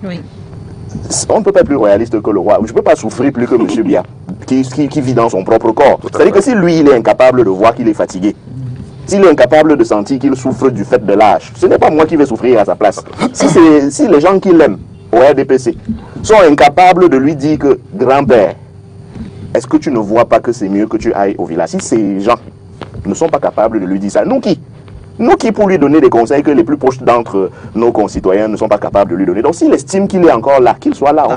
Oui. On ne peut pas être plus royaliste que le roi. Je ne peux pas souffrir plus que M. Biya, qui vit dans son propre corps. C'est-à-dire que si lui, il est incapable de voir qu'il est fatigué, s'il est incapable de sentir qu'il souffre du fait de l'âge, ce n'est pas moi qui vais souffrir à sa place. Si les gens qui l'aiment au RDPC sont incapables de lui dire que, grand-père, est-ce que tu ne vois pas que c'est mieux que tu ailles au village? Si ces gens ne sont pas capables de lui dire ça, nous qui? Nous qui pour lui donner des conseils que les plus proches d'entre nos concitoyens ne sont pas capables de lui donner. Donc s'il estime qu'il est encore là, qu'il soit là.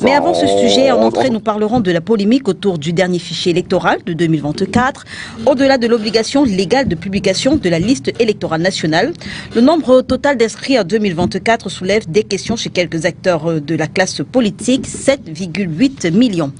Mais avant ce sujet, en entrée, nous parlerons de la polémique autour du dernier fichier électoral de 2024. Au-delà de l'obligation légale de publication de la liste électorale nationale, le nombre total d'inscrits en 2024 soulève des questions chez quelques acteurs de la classe politique, 7,8 millions.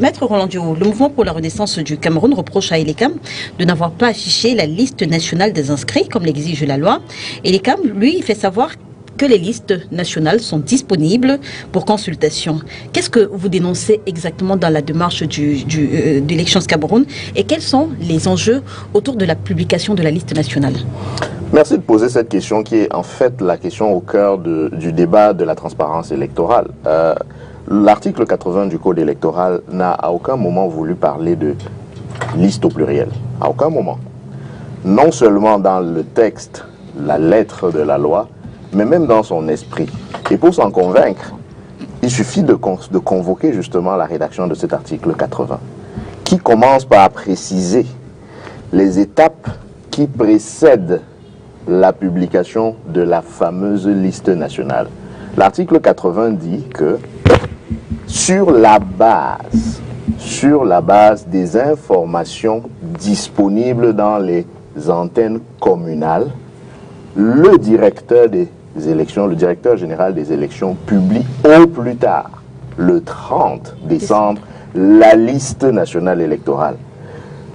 Maître Roland Diouf, le mouvement pour la renaissance du Cameroun reproche à Elekam de n'avoir pas affiché la liste nationale des inscrits comme l'exige la loi. Et l'ECAM, lui, il fait savoir que les listes nationales sont disponibles pour consultation. Qu'est-ce que vous dénoncez exactement dans la démarche d'Elections Cameroun et quels sont les enjeux autour de la publication de la liste nationale? Merci de poser cette question qui est en fait la question au cœur du débat de la transparence électorale. L'article 80 du Code électoral n'a à aucun moment voulu parler de liste au pluriel. À aucun moment. Non seulement dans le texte, la lettre de la loi, mais même dans son esprit. Et pour s'en convaincre, il suffit de convoquer justement la rédaction de cet article 80, qui commence par préciser les étapes qui précèdent la publication de la fameuse liste nationale. L'article 80 dit que sur la base des informations disponibles dans les antennes communales, le directeur des élections, le directeur général des élections publie au plus tard, le 30 décembre, la liste nationale électorale.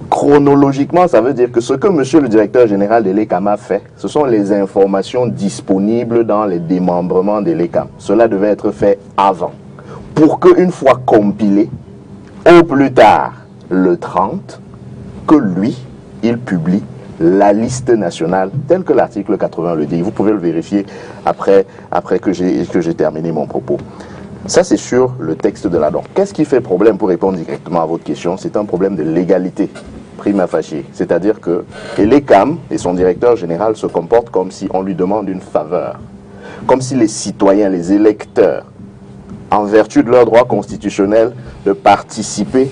Chronologiquement, ça veut dire que ce que monsieur le directeur général de l'ECAM a fait, ce sont les informations disponibles dans les démembrements de l'ECAM. Cela devait être fait avant, pour qu'une fois compilé, au plus tard, le 30, que lui, il publie la liste nationale, telle que l'article 80 le dit. Vous pouvez le vérifier après que j'ai terminé mon propos. Ça, c'est sur le texte de la norme. Qu'est-ce qui fait problème pour répondre directement à votre question? C'est un problème de légalité, prima facie. C'est-à-dire que l'ECAM et son directeur général se comportent comme si on lui demande une faveur. Comme si les citoyens, les électeurs, en vertu de leur droit constitutionnel de participer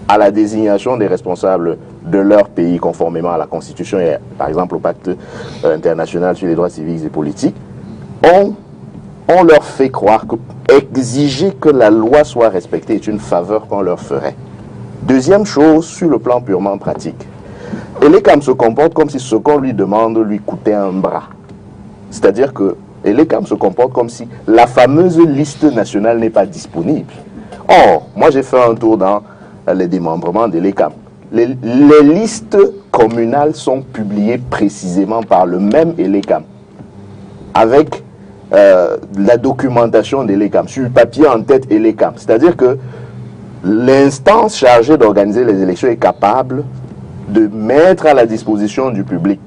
à la désignation des responsables de leur pays conformément à la Constitution et par exemple au pacte international sur les droits civiques et politiques, on leur fait croire que exiger que la loi soit respectée est une faveur qu'on leur ferait. Deuxième chose, sur le plan purement pratique, l'ECAM se comporte comme si ce qu'on lui demande lui coûtait un bras. C'est-à-dire que l'ECAM se comporte comme si la fameuse liste nationale n'est pas disponible. Or, moi j'ai fait un tour dans les démembrements de l'ECAM. Les listes communales sont publiées précisément par le même l'ECAM, avec la documentation de l'ECAM, sur le papier en tête l'ECAM. C'est-à-dire que l'instance chargée d'organiser les élections est capable de mettre à la disposition du public,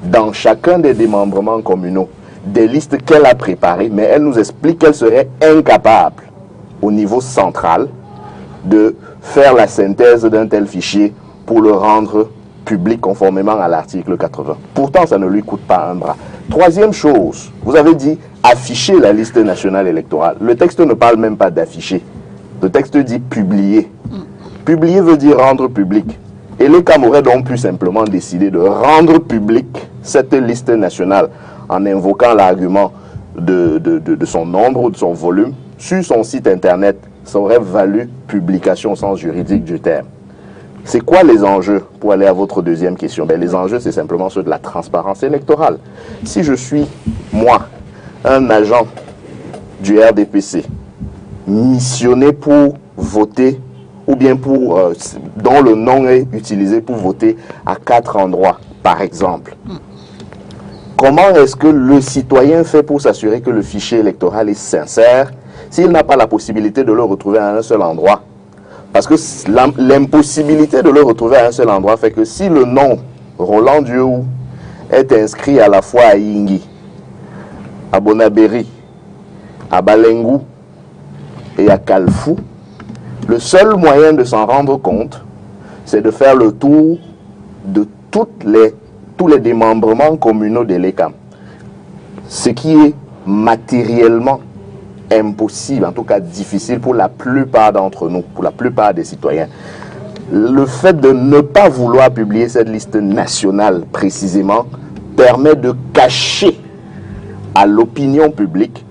dans chacun des démembrements communaux, des listes qu'elle a préparées, mais elle nous explique qu'elle serait incapable, au niveau central, de faire la synthèse d'un tel fichier pour le rendre public conformément à l'article 80. Pourtant, ça ne lui coûte pas un bras. Troisième chose, vous avez dit afficher la liste nationale électorale. Le texte ne parle même pas d'afficher. Le texte dit publier. Publier veut dire rendre public. Et l'ECAM aurait donc pu simplement décider de rendre public cette liste nationale en invoquant l'argument de son nombre ou de son volume sur son site internet. Ça aurait valu publication au sens juridique du terme. C'est quoi les enjeux pour aller à votre deuxième question? Les enjeux, c'est simplement ceux de la transparence électorale. Si je suis, moi, un agent du RDPC, missionné pour voter, ou bien dont le nom est utilisé pour voter à 4 endroits, par exemple, comment est-ce que le citoyen fait pour s'assurer que le fichier électoral est sincère s'il n'a pas la possibilité de le retrouver à un seul endroit? Parce que l'impossibilité de le retrouver à un seul endroit fait que si le nom Roland Diouf est inscrit à la fois à Yingui, à Bonabéry à Balengou et à Kalfou, le seul moyen de s'en rendre compte, c'est de faire le tour de tous les démembrements communaux de l'ECAM. Ce qui est matériellement impossible, en tout cas difficile pour la plupart d'entre nous, pour la plupart des citoyens. Le fait de ne pas vouloir publier cette liste nationale précisément permet de cacher à l'opinion publique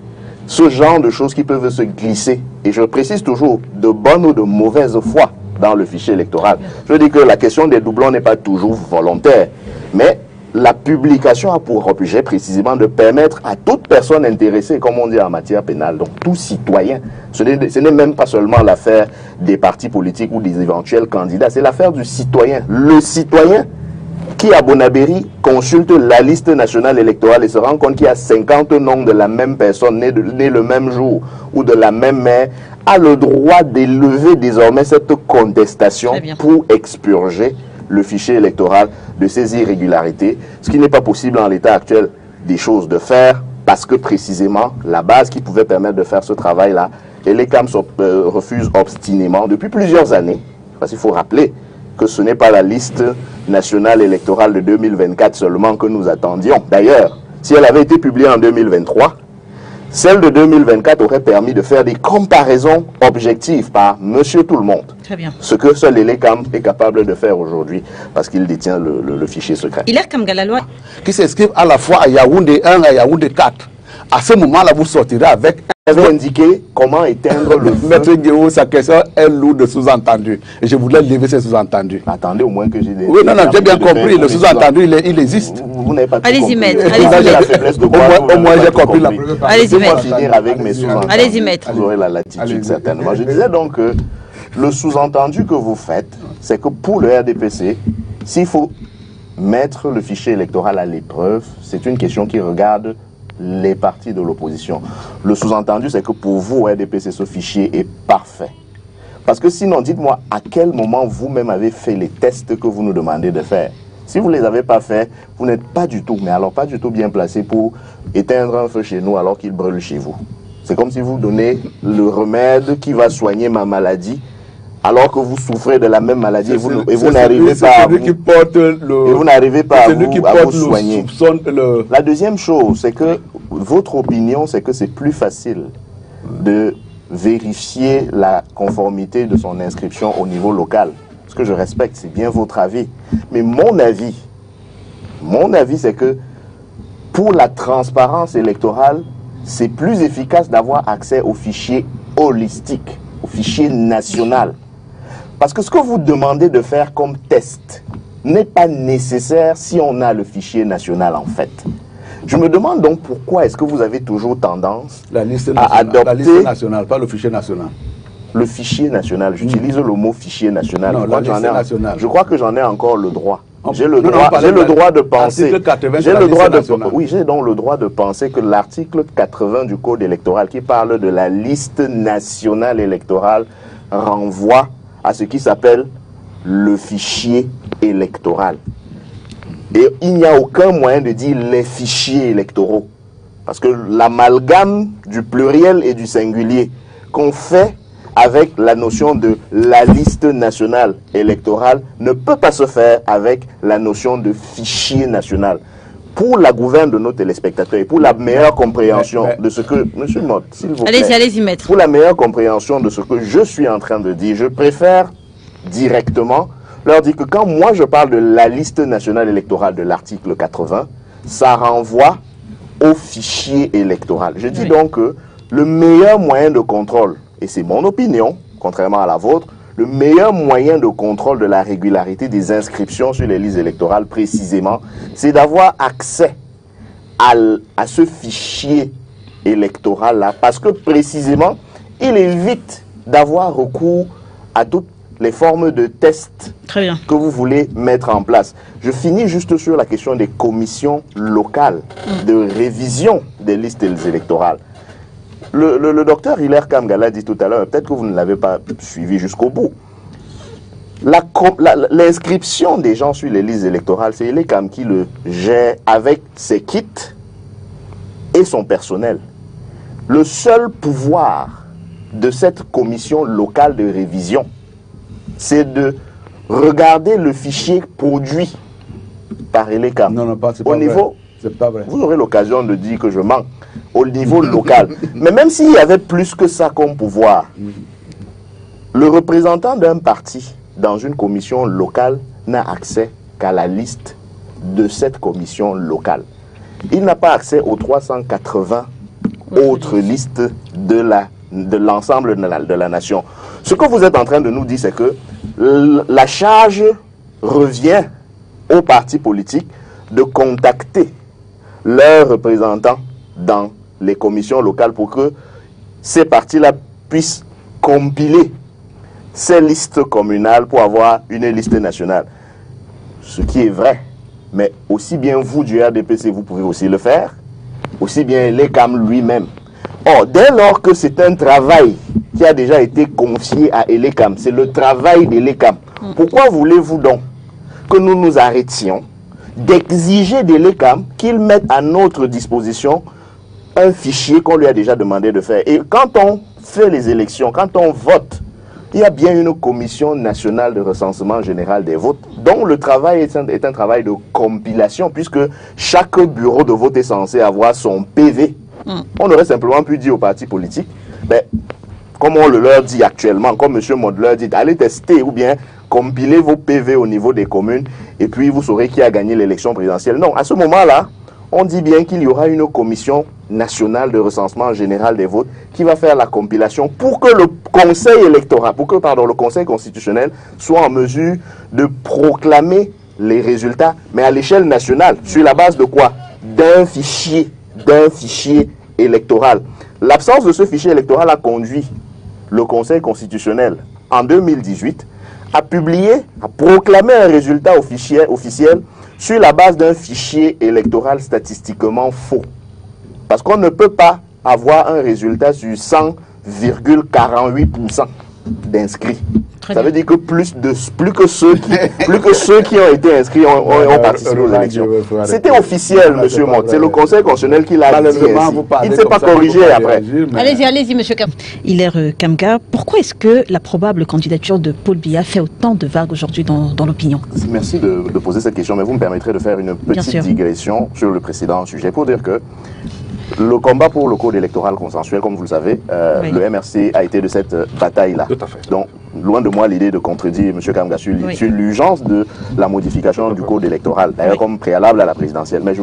ce genre de choses qui peuvent se glisser, et je précise toujours, de bonne ou de mauvaise foi dans le fichier électoral. Je dis que la question des doublons n'est pas toujours volontaire, mais la publication a pour objet précisément de permettre à toute personne intéressée, comme on dit en matière pénale, donc tout citoyen, ce n'est même pas seulement l'affaire des partis politiques ou des éventuels candidats, c'est l'affaire du citoyen. Le citoyen qui, à Bonabéry, consulte la liste nationale électorale et se rend compte qu'il y a 50 noms de la même personne née le même jour ou de la même mère, a le droit d'élever désormais cette contestation pour expurger le fichier électoral de ces irrégularités, ce qui n'est pas possible en l'état actuel des choses de faire, parce que précisément la base qui pouvait permettre de faire ce travail-là, et l'ECAM refuse obstinément depuis plusieurs années, parce qu'il faut rappeler que ce n'est pas la liste nationale électorale de 2024 seulement que nous attendions. D'ailleurs, si elle avait été publiée en 2023, celle de 2024 aurait permis de faire des comparaisons objectives par Monsieur Tout-le-Monde. Très bien. Ce que seul l'ECAM est capable de faire aujourd'hui parce qu'il détient le fichier secret. Il est comme Galaloi. Qui s'inscrivent à la fois à Yaoundé 1 et à Yaoundé 4. À ce moment-là, vous sortirez avec... Vous indiquer comment éteindre le feu. Maître Guéo, sa question est lourde de sous-entendus. Et je voulais lever ces sous-entendus. Attendez au moins que j'ai des... Oui, non, j'ai bien compris. Le sous-entendu, il existe. Vous n'avez pas tout Allez-y, compris. maître. Au moins, j'ai compris la première partie. Allez-y, maître. Finir avec mes sous-entendus. Allez-y, maître. Vous aurez la latitude, certainement. Je disais donc que le sous-entendu que vous faites, c'est que pour le RDPC, s'il faut mettre le fichier électoral à l'épreuve, c'est une question qui regarde les partis de l'opposition. Le sous-entendu, c'est que pour vous, RDPC, ce fichier est parfait. Parce que sinon, dites-moi à quel moment vous-même avez fait les tests que vous nous demandez de faire. Si vous ne les avez pas faits, vous n'êtes pas du tout, mais alors pas du tout bien placé pour éteindre un feu chez nous alors qu'il brûle chez vous. C'est comme si vous donnez le remède qui va soigner ma maladie alors que vous souffrez de la même maladie et vous n'arrivez pas à vous soigner. La deuxième chose, c'est que votre opinion, c'est que c'est plus facile de vérifier la conformité de son inscription au niveau local. Ce que je respecte, c'est bien votre avis. Mais mon avis, c'est que pour la transparence électorale, c'est plus efficace d'avoir accès au fichier holistique, au fichier national. Parce que ce que vous demandez de faire comme test n'est pas nécessaire si on a le fichier national en fait. Je me demande donc pourquoi est-ce que vous avez toujours tendance à adopter... La liste nationale, pas le fichier national. Le fichier national, j'utilise le mot fichier national. Non, la liste nationale. Je crois que j'en ai encore le droit. J'ai le droit de penser. J'ai donc le droit de penser que l'article 80 du Code électoral qui parle de la liste nationale électorale renvoie à ce qui s'appelle le fichier électoral. Et il n'y a aucun moyen de dire les fichiers électoraux. Parce que l'amalgame du pluriel et du singulier qu'on fait avec la notion de la liste nationale électorale ne peut pas se faire avec la notion de fichier national. Pour la gouverne de nos téléspectateurs et pour la meilleure compréhension de ce que... Monsieur Mott, s'il vous plaît. Allez-y, maître. Pour la meilleure compréhension de ce que je suis en train de dire, je préfère directement leur dire que quand moi je parle de la liste nationale électorale de l'article 80, ça renvoie au fichier électoral. Je dis donc que le meilleur moyen de contrôle, et c'est mon opinion, contrairement à la vôtre, le meilleur moyen de contrôle de la régularité des inscriptions sur les listes électorales, précisément, c'est d'avoir accès à ce fichier électoral-là, parce que précisément, il évite d'avoir recours à toutes les formes de tests que vous voulez mettre en place. Je finis juste sur la question des commissions locales de révision des listes électorales. Le docteur Hilaire Kamgala dit tout à l'heure, peut-être que vous ne l'avez pas suivi jusqu'au bout, l'inscription des gens sur les listes électorales, c'est l'ECAM qui le gère avec ses kits et son personnel. Le seul pouvoir de cette commission locale de révision, c'est de regarder le fichier produit par Elecam. Non, pas, c'est pas au niveau, vrai. C'est pas vrai. vous aurez l'occasion de dire que je mens, au niveau local. Mais même s'il y avait plus que ça comme pouvoir, le représentant d'un parti dans une commission locale n'a accès qu'à la liste de cette commission locale. Il n'a pas accès aux 380 autres listes de l'ensemble de la nation. Ce que vous êtes en train de nous dire, c'est que la charge revient aux partis politiques de contacter leurs représentants dans les commissions locales pour que ces partis-là puissent compiler ces listes communales pour avoir une liste nationale. Ce qui est vrai, mais aussi bien vous du RDPC, vous pouvez aussi le faire, aussi bien Elecam lui-même. Or, dès lors que c'est un travail qui a déjà été confié à Elecam, c'est le travail d'Elecam, pourquoi voulez-vous donc que nous nous arrêtions d'exiger d'Elecam qu'il mette à notre disposition un fichier qu'on lui a déjà demandé de faire? Et quand on fait les élections, quand on vote, il y a bien une commission nationale de recensement général des votes, dont le travail est un travail de compilation, puisque chaque bureau de vote est censé avoir son PV. On aurait simplement pu dire aux partis politiques, ben, comme on le leur dit actuellement, comme M. Maud leur dit, allez tester ou bien compiler vos PV au niveau des communes et puis vous saurez qui a gagné l'élection présidentielle. Non, à ce moment-là, on dit bien qu'il y aura une commission nationale de recensement général des votes qui va faire la compilation pour que le conseil électoral, le conseil constitutionnel soit en mesure de proclamer les résultats, mais à l'échelle nationale, sur la base de quoi? D'un fichier électoral. L'absence de ce fichier électoral a conduit le Conseil constitutionnel en 2018 à proclamer un résultat officiel sur la base d'un fichier électoral statistiquement faux. Parce qu'on ne peut pas avoir un résultat sur 100,48% d'inscrits. Ça veut dire que plus que ceux qui ont été inscrits ont participé aux élections. C'était officiel, M. Mott. C'est le Conseil constitutionnel qui l'a dit ainsi. Il ne s'est pas corrigé après. Allez-y, M. Kam. Hilaire Kamga, pourquoi est-ce que la probable candidature de Paul Biya fait autant de vagues aujourd'hui dans l'opinion? Merci de poser cette question, mais vous me permettrez de faire une petite digression sur le précédent sujet pour dire que le combat pour le code électoral consensuel, comme vous le savez, le MRC a été de cette bataille-là. Tout à fait. Donc, loin de moi l'idée de contredire M. Kamga sur l'urgence de la modification du code électoral, d'ailleurs comme préalable à la présidentielle. Mais je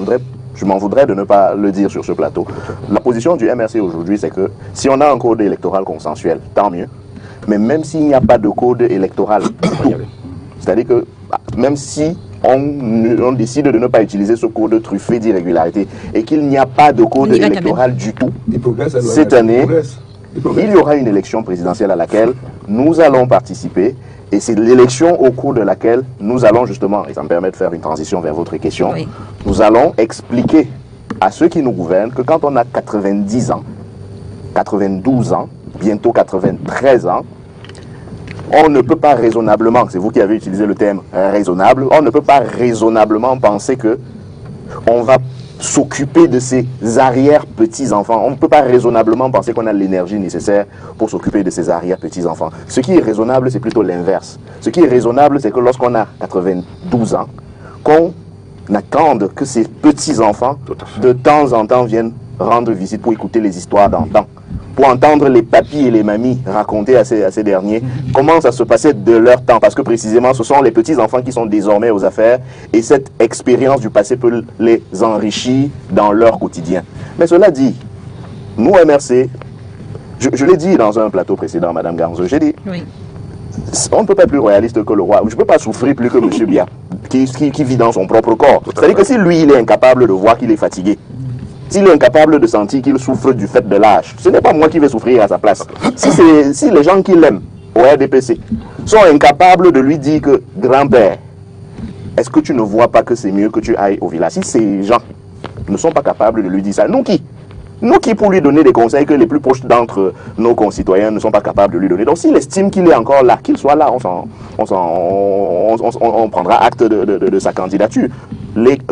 m'en voudrais de ne pas le dire sur ce plateau. La position du MRC aujourd'hui, c'est que si on a un code électoral consensuel, tant mieux. Mais même s'il n'y a pas de code électoral du tout, c'est-à-dire que même si on décide de ne pas utiliser ce code truffé d'irrégularité et qu'il n'y a pas de code électoral du tout, cette année, il y aura une élection présidentielle à laquelle nous allons participer et c'est l'élection au cours de laquelle nous allons justement, et ça me permet de faire une transition vers votre question, nous allons expliquer à ceux qui nous gouvernent que quand on a 90 ans, 92 ans, bientôt 93 ans, on ne peut pas raisonnablement, c'est vous qui avez utilisé le terme raisonnable, on ne peut pas raisonnablement penser que on va s'occuper de ses arrière-petits-enfants. On ne peut pas raisonnablement penser qu'on a l'énergie nécessaire pour s'occuper de ses arrière-petits-enfants. Ce qui est raisonnable, c'est plutôt l'inverse. Ce qui est raisonnable, c'est que lorsqu'on a 92 ans, qu'on attende que ses petits-enfants, de temps en temps, viennent rendre visite pour écouter les histoires d'antan, pour entendre les papis et les mamies raconter à ces derniers comment ça se passait de leur temps. Parce que précisément, ce sont les petits-enfants qui sont désormais aux affaires et cette expérience du passé peut les enrichir dans leur quotidien. Mais cela dit, nous, MRC, je l'ai dit dans un plateau précédent, Mme Garnzo, j'ai dit, on ne peut pas être plus royaliste que le roi. Je ne peux pas souffrir plus que M. Biya, qui vit dans son propre corps. C'est-à-dire que si lui, il est incapable de voir qu'il est fatigué, s'il est incapable de sentir qu'il souffre du fait de l'âge, ce n'est pas moi qui vais souffrir à sa place. Si les gens qui l'aiment au RDPC sont incapables de lui dire que grand-père, est-ce que tu ne vois pas que c'est mieux que tu ailles au village? Si ces gens ne sont pas capables de lui dire ça, nous qui pour lui donner des conseils que les plus proches d'entre nos concitoyens ne sont pas capables de lui donner. Donc s'il estime qu'il est encore là, qu'il soit là, on prendra acte de sa candidature.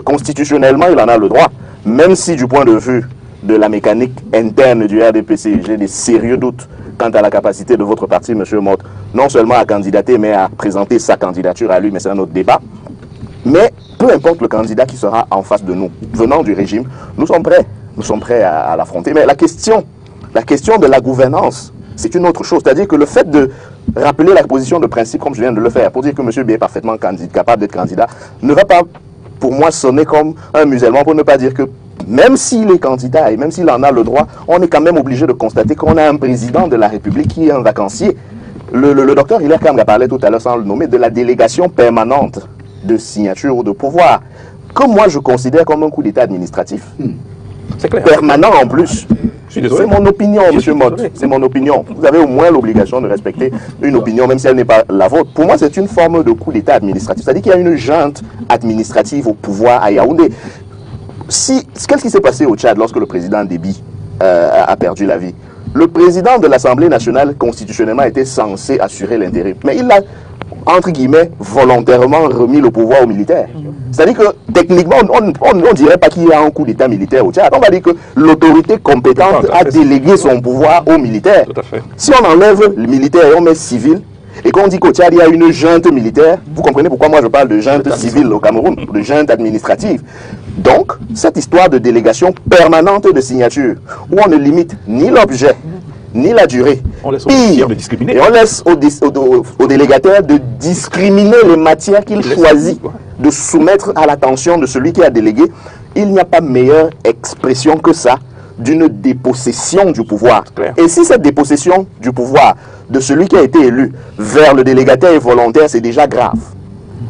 Constitutionnellement, il en a le droit. Même si du point de vue de la mécanique interne du RDPC. J'ai des sérieux doutes quant à la capacité de votre parti, M. Motte, non seulement à candidater, mais à présenter sa candidature à lui, mais c'est un autre débat. Mais peu importe le candidat qui sera en face de nous, venant du régime, nous sommes prêts à l'affronter. Mais la question de la gouvernance, c'est une autre chose. C'est-à-dire que le fait de rappeler la position de principe, comme je viens de le faire, pour dire que M. B est parfaitement capable d'être candidat, ne va pas, pour moi, sonner comme un musulman, pour ne pas dire que même s'il est candidat et même s'il en a le droit, on est quand même obligé de constater qu'on a un président de la République qui est un vacancier. Le docteur Hilaire Kamga parlait tout à l'heure, sans le nommer, de la délégation permanente de signature ou de pouvoir, que moi je considère comme un coup d'état administratif. C'est clair. Permanent en plus. C'est mon opinion, M. Motte. C'est mon opinion. Vous avez au moins l'obligation de respecter une opinion, même si elle n'est pas la vôtre. Pour moi, c'est une forme de coup d'état administratif. C'est-à-dire qu'il y a une junte administrative au pouvoir à Yaoundé. Qu'est-ce qui s'est passé au Tchad lorsque le président Déby a perdu la vie? Le président de l'Assemblée nationale, constitutionnellement, était censé assurer l'intérim. Mais il a, entre guillemets, volontairement remis le pouvoir aux militaires. C'est-à-dire que, techniquement, on ne dirait pas qu'il y a un coup d'état militaire au Tchad. On va dire que l'autorité compétente a délégué son pouvoir aux militaires. Tout à fait. Si on enlève le militaire et on met civil, et qu'on dit qu'au Tchad, il y a une junte militaire, vous comprenez pourquoi moi je parle de junte civile au Cameroun, de junte administrative. Donc, cette histoire de délégation permanente de signature, où on ne limite ni l'objet, ni la durée. On laisse aux bénéficiaires de discriminer. Et on laisse aux délégataires de discriminer les matières qu'il choisit de soumettre à l'attention de celui qui a délégué. Il n'y a pas meilleure expression que ça d'une dépossession du pouvoir. Et si cette dépossession du pouvoir de celui qui a été élu vers le délégataire est volontaire, c'est déjà grave.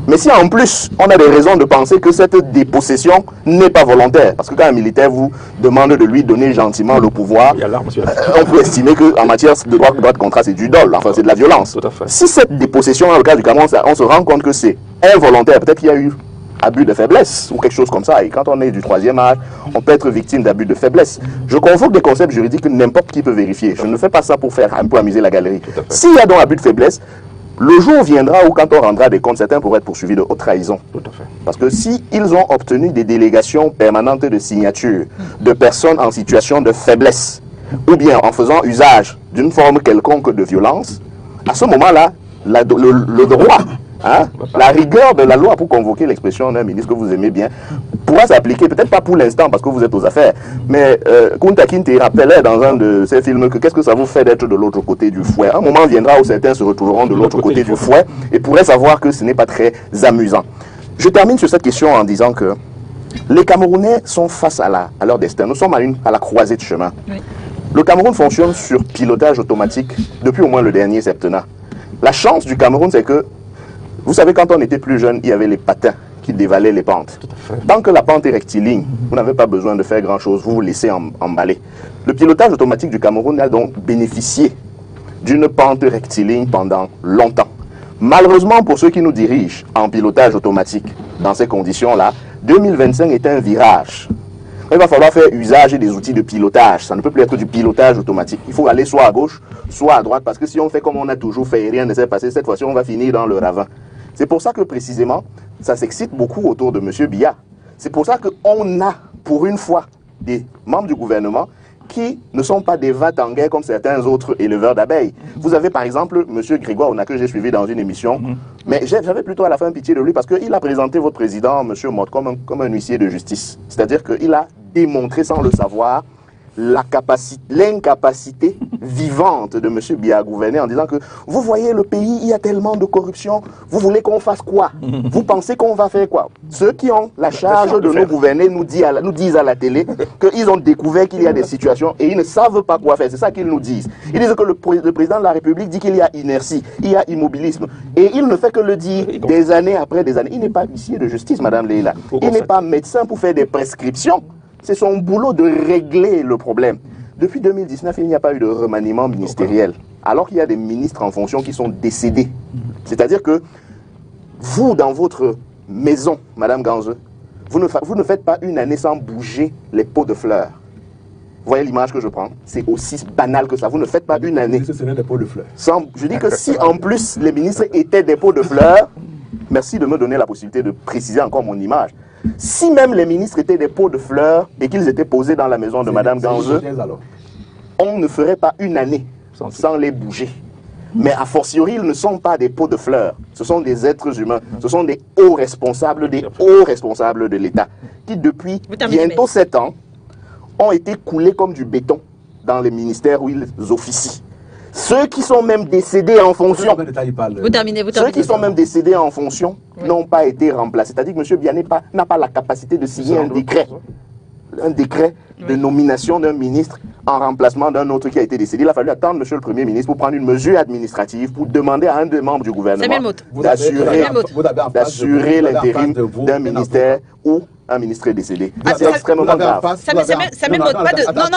Mais si en plus, on a des raisons de penser que cette dépossession n'est pas volontaire, parce que quand un militaire vous demande de lui donner gentiment le pouvoir, on peut estimer qu'en matière de droit de contrat, c'est du dol, enfin c'est de la violence. Tout à fait. Si cette dépossession, dans le cas du Cameroun, on se rend compte que c'est involontaire, peut-être qu'il y a eu abus de faiblesse ou quelque chose comme ça, et quand on est du troisième âge, on peut être victime d'abus de faiblesse. Je convoque des concepts juridiques que n'importe qui peut vérifier. Je ne fais pas ça pour faire un peu amuser la galerie. S'il y a donc abus de faiblesse, le jour viendra où, quand on rendra des comptes, certains pourraient être poursuivis de haute trahison. Tout à fait. Parce que si ils ont obtenu des délégations permanentes de signature de personnes en situation de faiblesse, ou bien en faisant usage d'une forme quelconque de violence, à ce moment-là, le droit, la rigueur de la loi, pour convoquer l'expression d'un ministre que vous aimez bien, pourra s'appliquer, peut-être pas pour l'instant parce que vous êtes aux affaires, mais Kunta Kinte rappelait dans un de ses films que qu'est-ce que ça vous fait d'être de l'autre côté du fouet. Un moment viendra où certains se retrouveront de l'autre côté du fouet et pourraient savoir que ce n'est pas très amusant. Je termine sur cette question en disant que les Camerounais sont face à leur destin. Nous sommes à la croisée de chemin. Oui. Le Cameroun fonctionne sur pilotage automatique depuis au moins le dernier septennat. La chance du Cameroun, c'est que, vous savez, quand on était plus jeune, il y avait les patins qui dévalaient les pentes. Tant que la pente est rectiligne, vous n'avez pas besoin de faire grand-chose, vous vous laissez emballer. Le pilotage automatique du Cameroun a donc bénéficié d'une pente rectiligne pendant longtemps. Malheureusement, pour ceux qui nous dirigent en pilotage automatique, dans ces conditions-là, 2025 est un virage. Il va falloir faire usage des outils de pilotage. Ça ne peut plus être du pilotage automatique. Il faut aller soit à gauche, soit à droite, parce que si on fait comme on a toujours fait et rien ne s'est passé, cette fois-ci, on va finir dans le ravin. C'est pour ça que, précisément, ça s'excite beaucoup autour de M. Biya. C'est pour ça qu'on a, pour une fois, des membres du gouvernement qui ne sont pas des va-t-en-guerre comme certains autres éleveurs d'abeilles. Vous avez par exemple M. Grégoire Ona, que j'ai suivi dans une émission, mais j'avais plutôt à la fin pitié de lui parce qu'il a présenté votre président, M. Motte, comme un huissier de justice. C'est-à-dire qu'il a démontré sans le savoir l'incapacité vivante de M. Biya à gouverner en disant que vous voyez le pays, il y a tellement de corruption, vous voulez qu'on fasse quoi? Vous pensez qu'on va faire quoi? Ceux qui ont la charge de nous gouverner nous disent à la télé qu'ils ont découvert qu'il y a des situations et ils ne savent pas quoi faire. C'est ça qu'ils nous disent. Ils disent que le président de la République dit qu'il y a inertie, il y a immobilisme. Et il ne fait que le dire des années après des années. Il n'est pas huissier de justice, Madame Leila. Il n'est pas médecin pour faire des prescriptions. C'est son boulot de régler le problème. Depuis 2019, il n'y a pas eu de remaniement ministériel, alors qu'il y a des ministres en fonction qui sont décédés. C'est-à-dire que vous, dans votre maison, Madame Ganze, vous ne faites pas une année sans bouger les pots de fleurs. Vous voyez l'image que je prends? C'est aussi banal que ça. Vous ne faites pas une année. Ce serait des pots de fleurs. Je dis que si en plus les ministres étaient des pots de fleurs, merci de me donner la possibilité de préciser encore mon image. Si même les ministres étaient des pots de fleurs et qu'ils étaient posés dans la maison de Mme Ganzeux, on ne ferait pas une année sans les bouger. Mais a fortiori, ils ne sont pas des pots de fleurs. Ce sont des êtres humains. Ce sont des hauts responsables de l'État qui, depuis bientôt 7 ans, ont été coulés comme du béton dans les ministères où ils officient. Ceux qui sont même décédés en fonction, ceux qui sont même décédés en fonction n'ont pas été remplacés. C'est-à-dire que M. Biané n'a pas la capacité de signer un décret de nomination d'un ministre en remplacement d'un autre qui a été décédé. Il a fallu attendre M. le Premier ministre pour prendre une mesure administrative pour demander à un des membres du gouvernement d'assurer l'intérim d'un ministère où un ministre est décédé. C'est extrêmement grave. Non,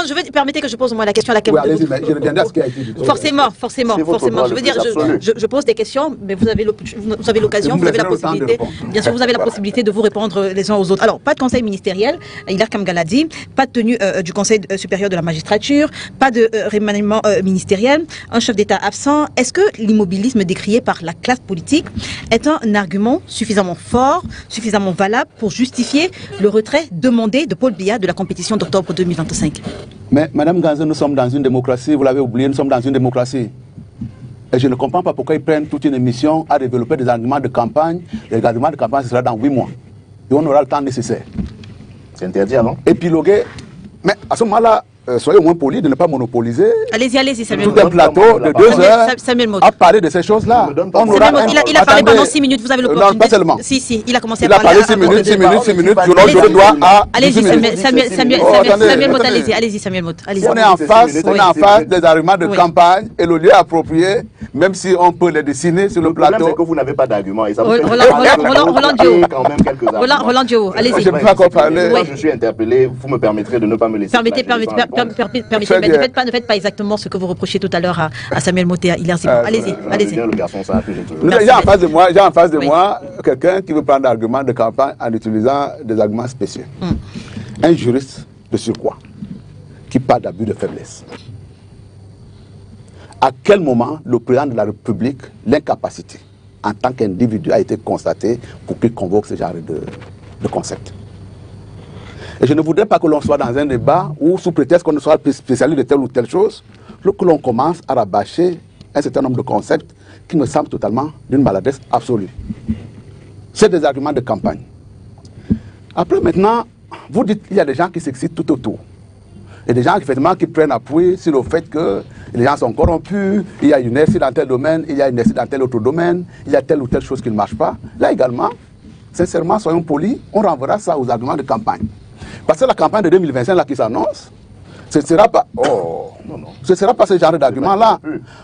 je veux permettez que je pose moi la question à laquelle je reviendrai à ce qui a été dit. Forcément. Je veux dire, je pose des questions, mais vous avez l'occasion, vous avez la possibilité, bien sûr, vous avez la possibilité de vous répondre les uns aux autres. Alors, pas de conseil ministériel, Hilaire Kamgala dit, pas de tenue du Conseil supérieur de la magistrature, pas de remaniement ministériel, un chef d'État absent. Est-ce que l'immobilisme décrié par la classe politique est un argument suffisamment fort, suffisamment valable pour justifier le retrait demandé de Paul Biya de la compétition d'octobre 2025? Mais Madame Ganzeux, nous sommes dans une démocratie, vous l'avez oublié, nous sommes dans une démocratie. Et je ne comprends pas pourquoi ils prennent toute une émission à développer des arguments de campagne. Les arguments de campagne, ce sera dans 8 mois. Et on aura le temps nécessaire. C'est interdit avant. Épiloguer. Mais à ce moment-là, soyez au moins polis de ne pas monopoliser. Allez-y, Samuel Mout. Tout un plateau de 2 heures à parler de ces choses-là. Il a parlé pendant 6 minutes, vous avez l'opportunité. Non, pas seulement. Si, il a commencé à parler. Il a parlé 6 minutes, je dois à... Allez-y, Samuel Mout. On est en face des arguments de campagne et le lieu approprié, même si on peut les dessiner sur le plateau. Le problème, c'est que vous n'avez pas d'arguments. Roland Dio, allez-y. Je ne peux pas encore parler. Moi, je suis interpellé, vous me permettrez de ne pas me laisser. Permettez, mais ne faites pas exactement ce que vous reprochez tout à l'heure à Samuel Moté, à Hilaire Zipon. Allez-y. J'ai en face de moi quelqu'un qui veut prendre l'argument de campagne en utilisant des arguments spéciaux. Un juriste de surcroît qui parle d'abus de faiblesse. À quel moment le président de la République, l'incapacité en tant qu'individu a été constatée pour qu'il convoque ce genre de concept? Et je ne voudrais pas que l'on soit dans un débat où, sous prétexte qu'on ne soit spécialiste de telle ou telle chose, que l'on commence à rabâcher un certain nombre de concepts qui me semblent totalement d'une maladresse absolue. C'est des arguments de campagne. Après, maintenant, vous dites qu'il y a des gens qui s'excitent tout autour. Et des gens effectivement qui prennent appui sur le fait que les gens sont corrompus, il y a une inertie dans tel domaine, il y a une inertie dans tel autre domaine, il y a telle ou telle chose qui ne marche pas. Là également, sincèrement, soyons polis, on renverra ça aux arguments de campagne. Parce que la campagne de 2025 là, qui s'annonce, ce ne sera pas, ce sera pas ce genre d'argument-là.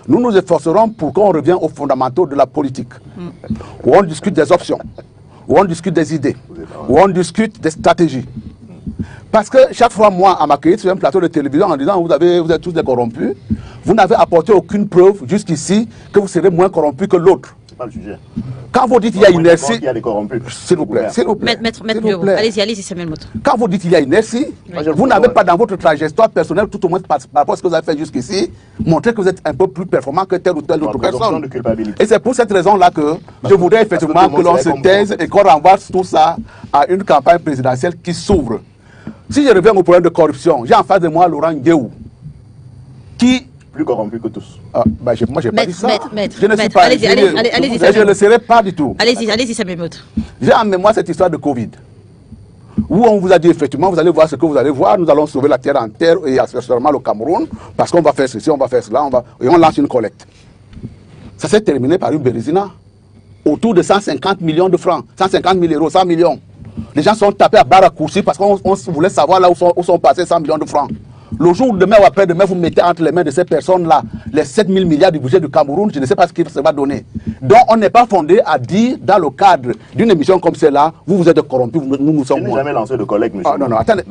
Nous nous efforcerons pour qu'on revienne aux fondamentaux de la politique, où on discute des options, où on discute des idées, où on discute des stratégies. Parce que chaque fois, moi, à m'accueillir sur un plateau de télévision en disant vous êtes tous des corrompus, vous n'avez apporté aucune preuve jusqu'ici que vous serez moins corrompus que l'autre. Pas le sujet. Quand vous dites qu'il y a inertie, il y a des corrompus. S'il vous plaît, Maître Diop, allez-y, Samuel Mout. Quand vous dites qu'il y a inertie, vous n'avez pas dans votre trajectoire personnelle, tout au moins par rapport à ce que vous avez fait jusqu'ici, montré que vous êtes un peu plus performant que telle ou telle autre personne. Et c'est pour cette raison-là que je voudrais effectivement que l'on se taise et qu'on renvoie tout ça à une campagne présidentielle qui s'ouvre. Si je reviens au problème de corruption, j'ai en face de moi Laurent Guéhou, qui... Plus corrompu que tous. Moi, je n'ai pas dit ça. Je ne suis pas... Allez-y, je ne le serai pas du tout. Allez-y, Samuel Mout. J'ai en mémoire cette histoire de Covid, où on vous a dit effectivement, vous allez voir ce que vous allez voir, nous allons sauver la terre entière et accessoirement le Cameroun, parce qu'on va faire ceci, on va faire cela, et on lance une collecte. Ça s'est terminé par une bérésina, autour de 150 millions de francs, 150 000 euros, 100 millions. Les gens sont tapés à barre raccourcie parce qu'on voulait savoir là où sont passés 100 millions de francs. Le jour où demain ou après-demain, vous mettez entre les mains de ces personnes-là les 7 000 milliards du budget du Cameroun, je ne sais pas ce qu'il se va donner. Donc, on n'est pas fondé à dire, dans le cadre d'une émission comme celle-là, vous êtes corrompus, nous sommes moins. Je n'ai jamais lancé de collecte, monsieur. Non, attendez.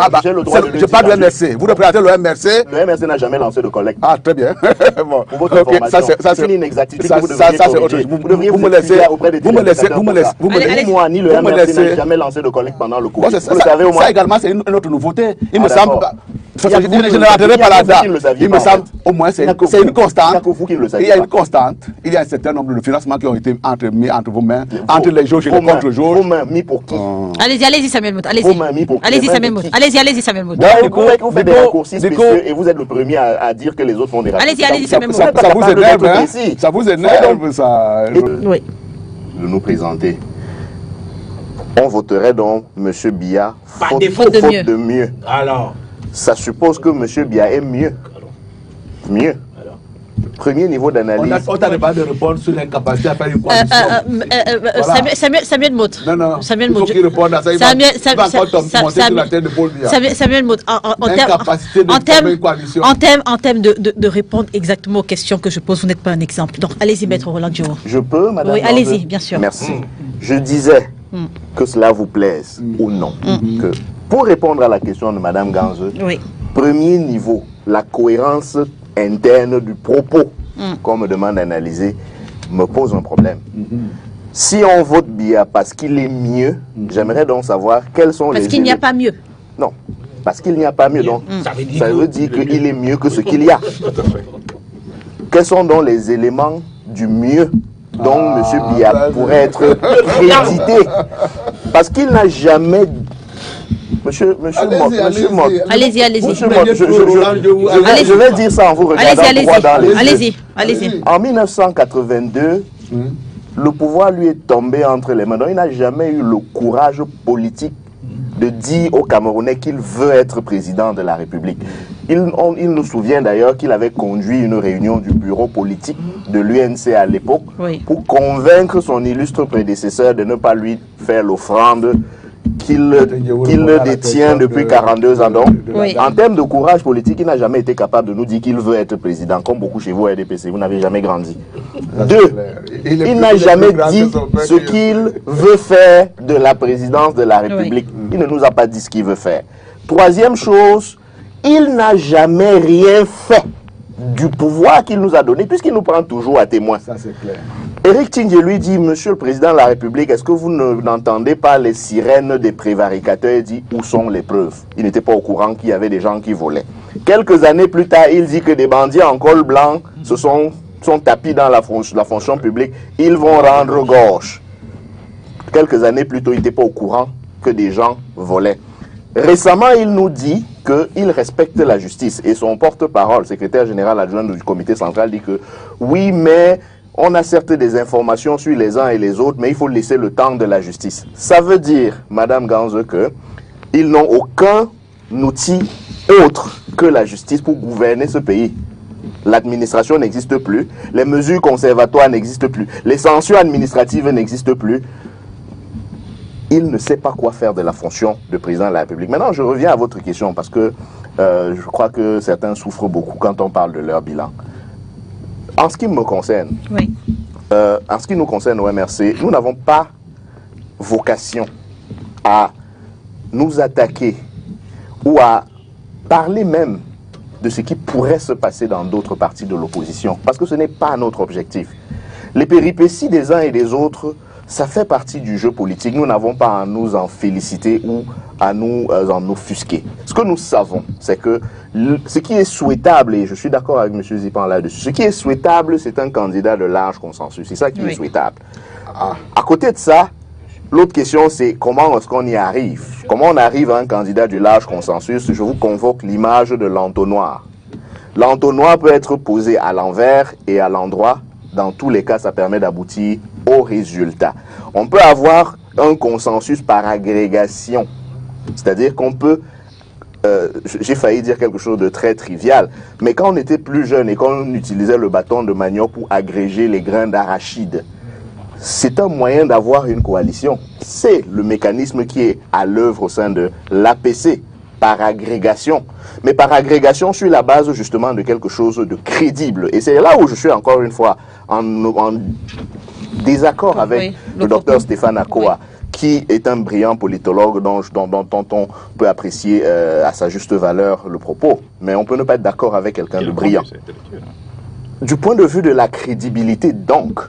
Je parle du MRC. Vous représentez le MRC. Le MRC n'a jamais lancé de collecte. Ah, très bien. Bon. Pour votre information, c'est une inexactitude que vous devriez corriger. Vous devriez vous laisser auprès des téléspectateurs. Ni moi, ni le MRC n'a jamais lancé de collecte pendant le Covid. Vous le savez au moins. Ça également, c'est une autre nouveauté. Il me semble... Je ne rentrerai pas là-dedans. Il me semble, au moins, c'est une constante. Il y a une constante. Il y a un certain nombre de financements qui ont été mis entre vos mains, entre les jauges et les contre-jauges. Vos mains mis pour qui? Allez-y, Samuel Mout. Vos mains mis pour qui? Allez-y, Samuel Mout. Allez-y, Samuel Mout. Vous faites des raccourcis spécieux et vous êtes le premier à dire que les autres font des raccourcis. Allez-y, Samuel Mout. Ça vous énerve, hein? Ça vous énerve, ça. Oui. De nous présenter. On voterait donc M. Biya faute de mieux. Alors, ça suppose que M. Biya est mieux. Mieux. Premier niveau d'analyse. On n'a pas de répondre sur l'incapacité à faire une coalition. Samuel Mout. Non. Samuel Il faut Mout. qu'il réponde à ça. Il va encore monter sur la tête de Paul Biya. Samuel Mout, en termes de répondre exactement aux questions que je pose, vous n'êtes pas un exemple. Donc, allez-y, maître Roland Diouro. Je peux, madame? Oui, allez-y, bien sûr. Merci. Je disais que cela vous plaise ou non. Que pour répondre à la question de madame Ganze, premier niveau, la cohérence interne du propos qu'on me demande d'analyser me pose un problème. Si on vote Biya parce qu'il est mieux, j'aimerais donc savoir quels sont les... Parce qu'il n'y a pas mieux. Non, parce qu'il n'y a pas mieux. Donc, ça veut dire qu'il est mieux que ce qu'il y a. Quels sont donc les éléments du mieux dont M. Biya pourrait être crédité? Parce qu'il n'a jamais... Monsieur Mott. Allez-y. Je vais dire ça en vous regardant droit dans les yeux. Allez-y. En 1982, le pouvoir lui est tombé entre les mains. Donc il n'a jamais eu le courage politique de dire aux Camerounais qu'il veut être président de la République. Il nous souvient d'ailleurs qu'il avait conduit une réunion du bureau politique de l'UNC à l'époque pour convaincre son illustre prédécesseur de ne pas lui faire l'offrande qu'il détient depuis 42 ans. Donc, en termes de courage politique, il n'a jamais été capable de nous dire qu'il veut être président, comme beaucoup chez vous à RDPC, vous n'avez jamais grandi. Deux, il n'a jamais dit ce qu'il veut faire de la présidence de la République. Il ne nous a pas dit ce qu'il veut faire. Troisième chose, il n'a jamais rien fait du pouvoir qu'il nous a donné, puisqu'il nous prend toujours à témoin. Ça, c'est clair. Éric Tindjé lui dit, Monsieur le Président de la République, est-ce que vous n'entendez pas les sirènes des prévaricateurs? Il dit, où sont les preuves? Il n'était pas au courant qu'il y avait des gens qui volaient. Quelques années plus tard, il dit que des bandits en col blanc sont tapis dans la fonction publique. Ils vont rendre gorge. Quelques années plus tôt, il n'était pas au courant que des gens volaient. Récemment, il nous dit qu'il respecte la justice. Et son porte-parole, secrétaire général adjoint du comité central, dit que oui, mais on a certes des informations sur les uns et les autres, mais il faut laisser le temps de la justice. Ça veut dire, Madame Ganze, qu'ils n'ont aucun outil autre que la justice pour gouverner ce pays. L'administration n'existe plus, les mesures conservatoires n'existent plus, les sanctions administratives n'existent plus. Il ne sait pas quoi faire de la fonction de président de la République. Maintenant, je reviens à votre question parce que je crois que certains souffrent beaucoup quand on parle de leur bilan. En ce qui me concerne, en ce qui nous concerne au MRC, nous n'avons pas vocation à nous attaquer ou à parler même de ce qui pourrait se passer dans d'autres partis de l'opposition, parce que ce n'est pas notre objectif. Les péripéties des uns et des autres, ça fait partie du jeu politique. Nous n'avons pas à nous en féliciter ou à nous en offusquer. Ce que nous savons, c'est que ce qui est souhaitable, et je suis d'accord avec M. Zipan là-dessus, ce qui est souhaitable, c'est un candidat de large consensus. C'est ça qui est souhaitable. À côté de ça, l'autre question, c'est comment est-ce qu'on y arrive? Comment on arrive à un candidat du large consensus? Je vous convoque l'image de l'entonnoir. L'entonnoir peut être posé à l'envers et à l'endroit. Dans tous les cas, ça permet d'aboutir au résultat. On peut avoir un consensus par agrégation. C'est-à-dire qu'on peut... j'ai failli dire quelque chose de très trivial, mais quand on était plus jeune et qu'on utilisait le bâton de manioc pour agréger les grains d'arachide, c'est un moyen d'avoir une coalition. C'est le mécanisme qui est à l'œuvre au sein de l'APC, par agrégation. Mais par agrégation sur la base justement de quelque chose de crédible. Et c'est là où je suis encore une fois en désaccord avec le docteur Stéphane Akoa, qui est un brillant politologue dont on peut apprécier à sa juste valeur le propos. Mais on peut ne pas être d'accord avec quelqu'un de brillant. Du point de vue de la crédibilité donc,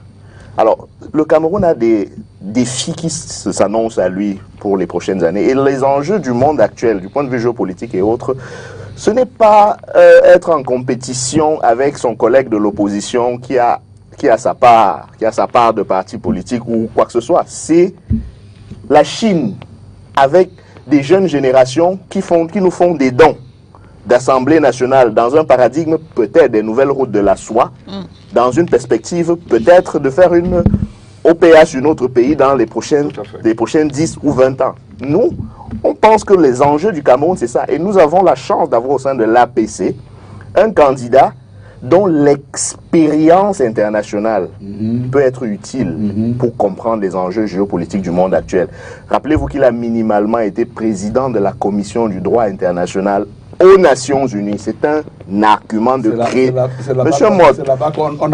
alors le Cameroun a des défis qui s'annoncent à lui pour les prochaines années. Et les enjeux du monde actuel, du point de vue géopolitique et autres, ce n'est pas être en compétition avec son collègue de l'opposition qui qui a sa part de parti politique ou quoi que ce soit. C'est la Chine, avec des jeunes générations qui nous font des dons d'Assemblée nationale dans un paradigme peut-être des nouvelles routes de la soie, dans une perspective peut-être de faire une OPA sur notre pays dans les prochaines 10 ou 20 ans. Nous, on pense que les enjeux du Cameroun, c'est ça. Et nous avons la chance d'avoir au sein de l'APC un candidat dont l'expérience internationale peut être utile pour comprendre les enjeux géopolitiques du monde actuel. Rappelez-vous qu'il a minimalement été président de la Commission du droit international aux Nations Unies. C'est un argument de créer. Monsieur Mott,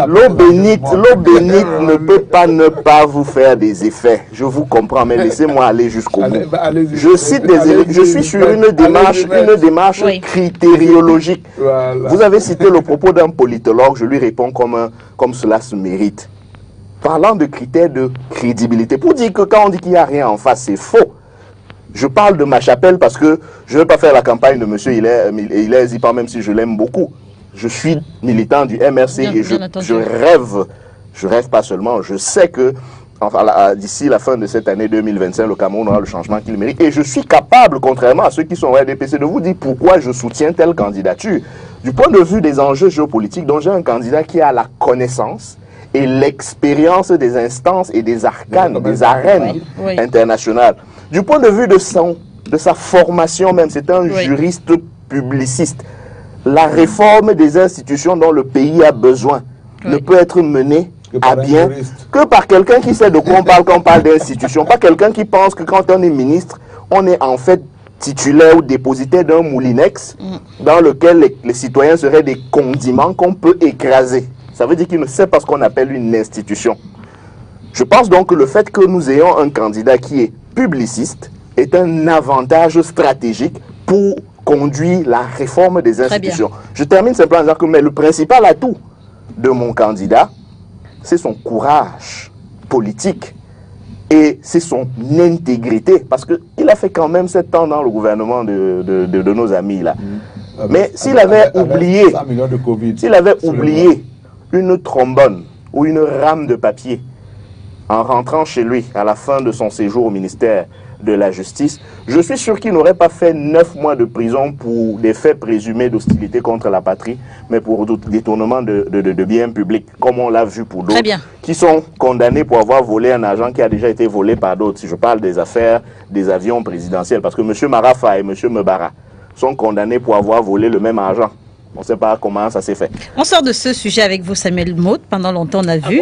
l'eau bénite ne peut pas ne pas vous faire des effets. Je vous comprends, mais laissez-moi aller jusqu'au bout. Je suis sur une démarche critériologique. Voilà. Vous avez cité le propos d'un politologue, je lui réponds comme cela se mérite. Parlant de critères de crédibilité, pour dire que quand on dit qu'il n'y a rien en face, c'est faux. Je parle de ma chapelle parce que je ne veux pas faire la campagne de M. Hilaire Zipan, même si je l'aime beaucoup. Je suis militant du MRC et je rêve pas seulement, je sais que d'ici la fin de cette année 2025, le Cameroun aura le changement qu'il mérite. Et je suis capable, contrairement à ceux qui sont au RDPC, de vous dire pourquoi je soutiens telle candidature. Du point de vue des enjeux géopolitiques, dont j'ai un candidat qui a la connaissance et l'expérience des instances et des arcanes, des arènes internationales. Du point de vue de sa formation même, c'est un juriste publiciste. La réforme des institutions dont le pays a besoin ne peut être menée à bien que par quelqu'un qui sait de quoi on parle quand on parle d'institutions. Pas quelqu'un qui pense que quand on est ministre, on est en fait titulaire ou dépositaire d'un moulinex dans lequel les citoyens seraient des condiments qu'on peut écraser. Ça veut dire qu'il ne sait pas ce qu'on appelle une institution. Je pense donc que le fait que nous ayons un candidat qui est publiciste est un avantage stratégique pour conduire la réforme des institutions. Je termine simplement en disant que le principal atout de mon candidat, c'est son courage politique et c'est son intégrité. Parce qu'il a fait quand même 7 ans dans le gouvernement de nos amis là. Mais s'il avait oublié une trombone ou une rame de papier en rentrant chez lui à la fin de son séjour au ministère de la Justice, je suis sûr qu'il n'aurait pas fait 9 mois de prison pour des faits présumés d'hostilité contre la patrie, mais pour détournement de biens publics, comme on l'a vu pour d'autres, qui sont condamnés pour avoir volé un argent qui a déjà été volé par d'autres. Si je parle des affaires des avions présidentiels, parce que M. Marafa et M. Mbara sont condamnés pour avoir volé le même argent. On ne sait pas comment ça s'est fait. On sort de ce sujet avec vous, Samuel Mott. Pendant longtemps, on a vu...